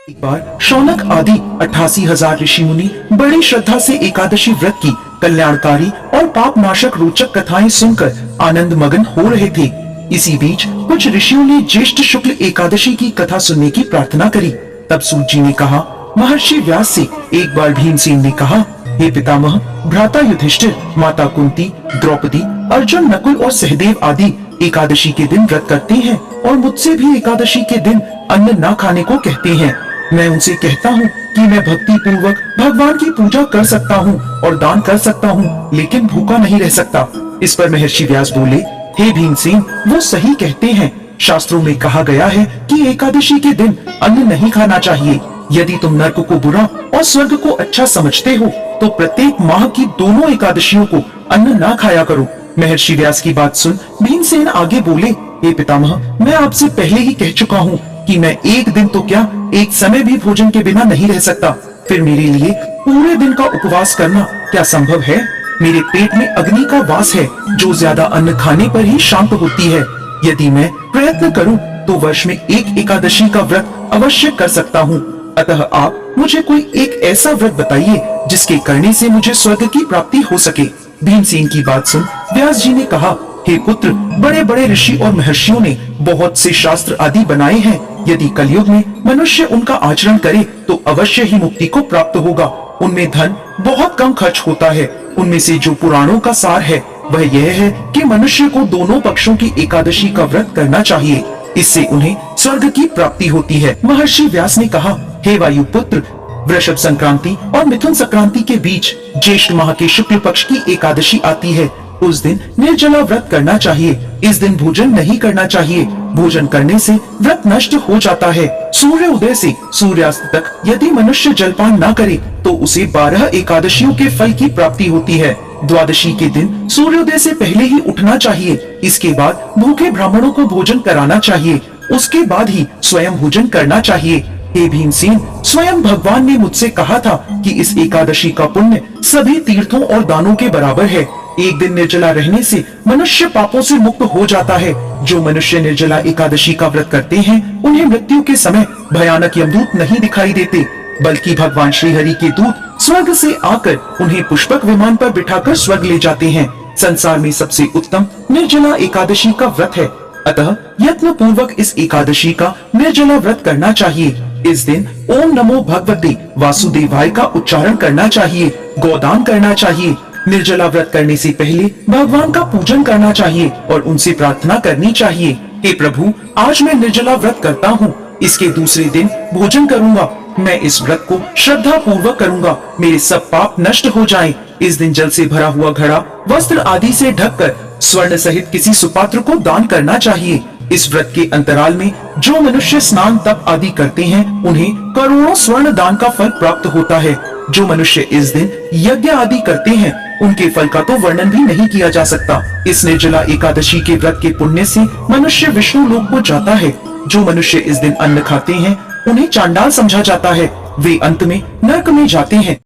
एक बार शौनक आदि 88,000 ऋषि मुनि बड़ी श्रद्धा से एकादशी व्रत की कल्याणकारी और पाप नाशक रोचक कथाएं सुनकर आनंद मगन हो रहे थे। इसी बीच कुछ ऋषियों ने ज्येष्ठ शुक्ल एकादशी की कथा सुनने की प्रार्थना करी। तब सूत जी ने कहा, महर्षि व्यास से एक बार भीमसेन ने कहा, हे पितामह, भ्राता युधिष्ठिर, माता कुंती, द्रौपदी, अर्जुन, नकुल और सहदेव आदि एकादशी के दिन व्रत करते हैं और मुझसे भी एकादशी के दिन अन्न न खाने को कहते हैं। मैं उनसे कहता हूँ कि मैं भक्ति पूर्वक भगवान की पूजा कर सकता हूँ और दान कर सकता हूँ, लेकिन भूखा नहीं रह सकता। इस पर महर्षि व्यास बोले, हे भीमसेन, वो सही कहते हैं। शास्त्रों में कहा गया है कि एकादशी के दिन अन्न नहीं खाना चाहिए। यदि तुम नर्क को बुरा और स्वर्ग को अच्छा समझते हो तो प्रत्येक माह की दोनों एकादशियों को अन्न न खाया करो। महर्षि व्यास की बात सुन भीमसेन आगे बोले, हे पितामह, मैं आपसे पहले ही कह चुका हूँ कि मैं एक दिन तो क्या, एक समय भी भोजन के बिना नहीं रह सकता। फिर मेरे लिए पूरे दिन का उपवास करना क्या संभव है? मेरे पेट में अग्नि का वास है जो ज्यादा अन्न खाने पर ही शांत होती है। यदि मैं प्रयत्न करूं तो वर्ष में एक एकादशी का व्रत अवश्य कर सकता हूं। अतः आप मुझे कोई एक ऐसा व्रत बताइए जिसके करने से मुझे स्वर्ग की प्राप्ति हो सके। भीमसेन की बात सुन व्यास जी ने कहा, हे पुत्र, बड़े बड़े ऋषि और महर्षियों ने बहुत से शास्त्र आदि बनाए हैं। यदि कलयुग में मनुष्य उनका आचरण करे तो अवश्य ही मुक्ति को प्राप्त होगा। उनमें धन बहुत कम खर्च होता है। उनमें से जो पुराणों का सार है वह यह है कि मनुष्य को दोनों पक्षों की एकादशी का व्रत करना चाहिए। इससे उन्हें स्वर्ग की प्राप्ति होती है। महर्षि व्यास ने कहा, हे वायुपुत्र, वृषभ संक्रांति और मिथुन संक्रांति के बीच ज्येष्ठ माह के शुक्ल पक्ष की एकादशी आती है। उस दिन निर्जला व्रत करना चाहिए। इस दिन भोजन नहीं करना चाहिए। भोजन करने से व्रत नष्ट हो जाता है। सूर्य उदय से सूर्यास्त तक यदि मनुष्य जलपान न करे तो उसे 12 एकादशियों के फल की प्राप्ति होती है। द्वादशी के दिन सूर्योदय से पहले ही उठना चाहिए। इसके बाद भूखे ब्राह्मणों को भोजन कराना चाहिए। उसके बाद ही स्वयं भोजन करना चाहिए। हे भीमसेन, स्वयं भगवान ने मुझसे कहा था कि इस एकादशी का पुण्य सभी तीर्थों और दानों के बराबर है। एक दिन निर्जला रहने से मनुष्य पापों से मुक्त हो जाता है। जो मनुष्य निर्जला एकादशी का व्रत करते हैं उन्हें मृत्यु के समय भयानक यमदूत नहीं दिखाई देते, बल्कि भगवान श्री हरि के दूत स्वर्ग से आकर उन्हें पुष्पक विमान पर बिठाकर स्वर्ग ले जाते हैं। संसार में सबसे उत्तम निर्जला एकादशी का व्रत है। अतः यत्न पूर्वक इस एकादशी का निर्जला व्रत करना चाहिए। इस दिन ओम नमो भगवते वासुदेवाय का उच्चारण करना चाहिए। गोदान करना चाहिए। निर्जला व्रत करने से पहले भगवान का पूजन करना चाहिए और उनसे प्रार्थना करनी चाहिए, हे प्रभु, आज मैं निर्जला व्रत करता हूँ। इसके दूसरे दिन भोजन करूँगा। मैं इस व्रत को श्रद्धा पूर्वक करूँगा। मेरे सब पाप नष्ट हो जाएं। इस दिन जल से भरा हुआ घड़ा वस्त्र आदि से ढककर स्वर्ण सहित किसी सुपात्र को दान करना चाहिए। इस व्रत के अंतराल में जो मनुष्य स्नान तप आदि करते हैं उन्हें करोड़ों स्वर्ण दान का फल प्राप्त होता है। जो मनुष्य इस दिन यज्ञ आदि करते हैं उनके फल का तो वर्णन भी नहीं किया जा सकता। इस निर्जला एकादशी के व्रत के पुण्य से मनुष्य विष्णु लोक को जाता है। जो मनुष्य इस दिन अन्न खाते हैं उन्हें चांडाल समझा जाता है। वे अंत में नरक में जाते हैं।